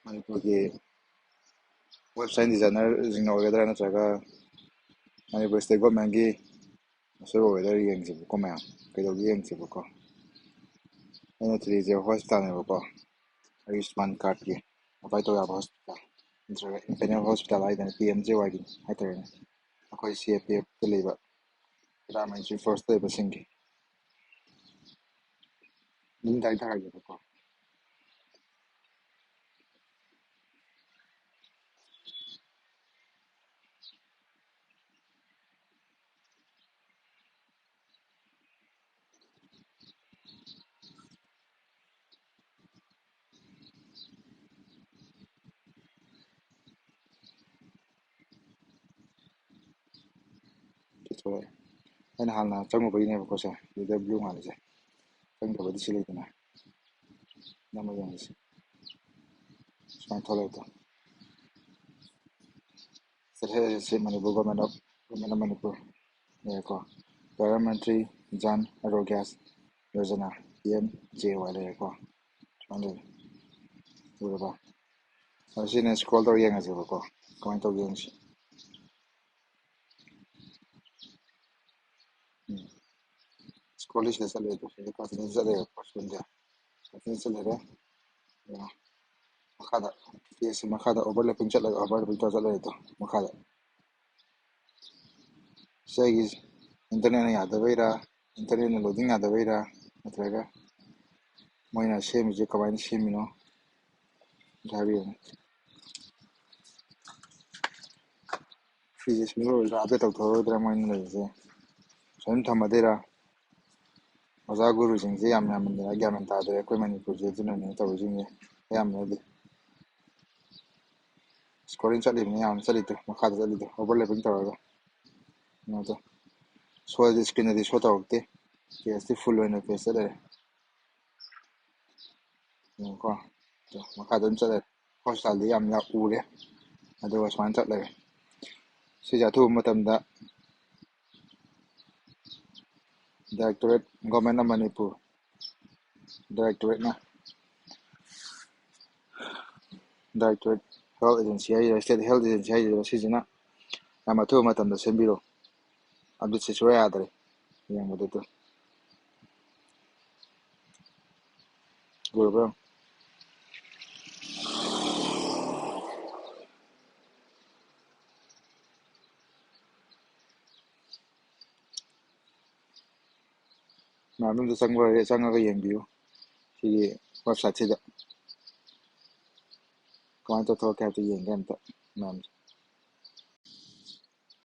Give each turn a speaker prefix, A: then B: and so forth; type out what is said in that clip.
A: ꯃꯅꯤꯄꯨꯔꯒꯤ ꯋꯦꯕꯁꯥꯏꯠ ꯗꯤꯖꯥꯏꯅꯔꯁꯤꯡꯅ ꯑꯣꯏꯒꯗ꯭ꯔꯥ ꯅꯠꯇ꯭ꯔꯒ ꯃꯅꯤꯄꯨꯔ ꯁ꯭ꯇꯦꯠ ꯒꯣꯔꯃꯦꯟꯒꯤ ꯑꯁꯣꯏꯕ ꯑꯣꯏꯒꯗ꯭ꯔꯥ ꯌꯦꯡꯁꯤꯕꯀꯣ ꯃꯌꯥꯝ ꯀꯩꯗꯧꯒꯦ ꯌꯦꯡꯁꯤꯕꯀꯣ ꯑꯩꯅ ꯊꯤꯔꯤꯁꯦ ꯍꯣꯁꯄꯤꯇꯥꯜꯅꯦꯕꯀꯣ ꯑꯌꯨꯁꯃꯥꯟ ꯀꯥꯔꯠꯀꯤ ꯑꯦꯄ꯭ꯂꯥꯏ ꯇꯧ ꯌꯥꯕ ꯍꯣꯁꯄꯤꯇꯥꯜ ꯅꯠꯇ꯭ꯔꯒ ꯏꯝꯄꯦꯅꯦꯜ ꯍꯣꯁꯄꯤꯇꯥꯜ ꯍꯥꯏꯗꯅ PMJYꯒꯤ ꯍꯥꯏꯇꯥꯔꯦꯅꯦ ꯑꯩꯈꯣꯏ CFPFꯇ ꯂꯩꯕ ꯄꯦꯔꯥꯃꯤꯂꯤꯇꯔꯤ ꯐꯣꯔꯁꯇ ꯂꯩꯕꯁꯤꯡꯒꯤ ꯂꯤꯡꯛ ꯍꯥꯏꯇꯥꯔꯒꯦꯕꯀꯣ ꯊꯣꯛꯂꯛꯑꯦ ꯑꯩꯅ ꯍꯥꯟꯅ ꯆꯪꯉꯨꯕꯒꯤꯅꯦꯕꯀꯣ ꯁꯦ ꯑꯗꯨꯗ ꯕ꯭ꯂꯨ ꯉꯥꯜꯂꯤꯁꯦ ꯆꯪꯗꯕꯗꯤ ꯁꯤ ꯂꯩꯗꯅ ꯅꯝꯕ ꯌꯦꯡꯉꯁꯤ ꯁꯨꯃꯥꯏꯅ ꯊꯣꯛꯂꯛꯑꯦꯗꯣ ꯁꯤ ꯃꯅꯤꯄꯨꯔ ꯒꯣꯔꯃꯦꯟ ꯑꯣꯐ ꯃꯅꯤꯄꯨꯔ ꯂꯩꯔꯦꯀꯣ ꯄ꯭ꯔꯙꯥꯟ ꯃꯟꯇ꯭ꯔꯤ ꯖꯥꯟ ꯑꯔꯣꯒ꯭ꯌꯥ ꯌꯣꯖꯅꯥ PMJY ꯂꯩꯔꯦꯀꯣ ꯁꯨꯃꯥꯏꯅ ꯂꯩꯔꯦ ꯎꯔꯕ ꯑꯗꯣ ꯁꯤꯅ ꯁ꯭ꯀ꯭ꯔꯣꯜ ꯇꯧꯔ ꯌꯦꯡꯉꯁꯦꯕꯀꯣ ꯀꯃꯥꯏꯅ ꯇꯧꯒꯦ ꯌꯦꯡꯁꯤ ꯁ꯭ꯀ꯭ꯔꯣꯜꯂꯤꯁꯤꯗ ꯆꯠꯂꯦ ꯑꯗꯣ ꯀꯟꯇꯤꯅ꯭ꯌꯨ ꯆꯠꯂꯦꯕ ꯁ꯭ꯀ꯭ꯔꯣꯜꯁꯦ ꯀꯟꯇꯤꯅ꯭ꯌꯨ ꯆꯠꯂꯦꯔꯦ ꯃꯈꯥꯗ ꯄꯦꯖꯁꯤ ꯃꯈꯥꯗ ꯑꯣꯚꯔꯂꯦꯄꯤꯡ ꯆꯠꯂꯒ ꯑꯣꯚꯔꯂꯦꯄꯤꯡ ꯇꯧꯔ ꯆꯠꯂꯦꯗꯣ ꯃꯈꯥꯗ ꯁꯤ ꯑꯩꯒꯤ ꯏꯟꯇꯔꯅꯦꯠꯅ ꯌꯥꯗꯕꯩꯔꯥ ꯏꯟꯇꯔꯅꯦꯠꯅ ꯂꯣꯗꯤꯡ ꯌꯥꯗꯕꯩꯔꯥ ꯅꯠꯇ꯭ꯔꯒ ꯃꯣꯏꯅ ꯁꯦꯝꯃꯤꯁꯦ ꯀꯃꯥꯏꯅ ꯁꯦꯝꯃꯤꯅꯣ ꯍꯥꯏꯕꯤꯌꯨꯅꯦ ꯁꯤꯁꯦ ꯁꯦꯝꯗꯣꯛꯑꯣꯏꯗ꯭ꯔꯥ ꯑꯞꯗꯦꯠ ꯇꯧꯊꯣꯛꯑꯔꯣꯏꯗ꯭ꯔꯥ ꯃꯣꯏꯅ ꯂꯩꯔꯤꯁꯦ ꯁꯨꯝ ꯊꯝꯃꯗꯣꯏꯔꯥ ꯑꯣꯖꯥ ꯒꯨꯔꯨꯁꯤꯡꯁꯦ ꯌꯥꯝ ꯌꯥꯝꯃꯟꯗꯅ ꯒ꯭ꯌꯥꯟ ꯃꯦꯟ ꯇꯥꯗ꯭ꯔꯦ ꯑꯩꯈꯣꯏ ꯃꯅꯤꯄꯨꯔꯁꯦ ꯑꯗꯨꯅꯅꯦ ꯇꯧꯔꯤꯁꯤꯡꯁꯦ ꯑꯌꯥꯝꯕꯅꯗꯤ ꯁ꯭ꯀꯣꯔꯤꯡ ꯆꯠꯂꯤꯕꯅꯤ ꯌꯥꯝꯅ ꯆꯠꯂꯤꯗꯣ ꯃꯈꯥꯗ ꯆꯠꯂꯤꯗꯣ ꯑꯣꯚꯔꯂꯦꯄꯤꯡ ꯇꯧꯔꯒ ꯀꯩꯅꯣꯗꯣ ꯁꯣꯗꯤ ꯏꯁꯀ꯭ꯔꯤꯟꯗꯗꯤ ꯁꯣ ꯇꯧꯔꯛꯇꯦ ꯄꯦꯖꯇꯤ ꯐꯨꯜ ꯑꯣꯏꯅ ꯄꯦꯖ ꯆꯠꯂꯦ ꯀꯣ ꯃꯈꯥꯗ ꯑꯗꯨꯝ ꯆꯠꯂꯦ ꯍꯣꯁꯄꯤꯇꯥꯜꯗꯤ ꯌꯥꯝ ꯎꯔꯦ ꯑꯗꯨꯒ ꯁꯨꯃꯥꯏꯅ ꯆꯠꯂꯒ ꯁꯤꯁꯦ ꯑꯊꯨꯕ ꯃꯇꯝꯗ directorate government of Manipur directorate health agency ꯍꯥꯏꯁꯤꯔꯥ ꯏꯁꯇꯦꯠ ꯍꯦꯜꯊ ꯑꯦꯖꯦꯟꯁꯤ ꯍꯥꯏꯁꯤꯔꯥ ꯁꯤꯁꯤꯅ ꯌꯥꯝ ꯑꯊꯨꯕ ꯃꯇꯝꯗ ꯁꯦꯝꯕꯤꯔꯣ ꯑꯞꯗꯦꯠꯁꯦ ꯁꯨꯡꯌꯥ ꯌꯥꯗ꯭ꯔꯦ ꯌꯦꯡꯕꯗꯨꯗ ꯎꯔꯕ꯭ꯔꯥ ꯃꯌꯥꯝ ꯑꯝꯇ ꯆꯪꯉꯒ ꯌꯦꯡꯕꯤꯌꯨ ꯁꯤꯒꯤ ꯋꯦꯕꯁꯥꯏꯠꯁꯤꯗ ꯀꯃꯥꯏꯅ ꯇꯧꯊꯣꯔꯛꯀꯦ ꯍꯥꯏꯕꯗꯨ ꯌꯦꯡꯒꯦ ꯑꯝꯇ ꯃꯌꯥꯝꯁꯦ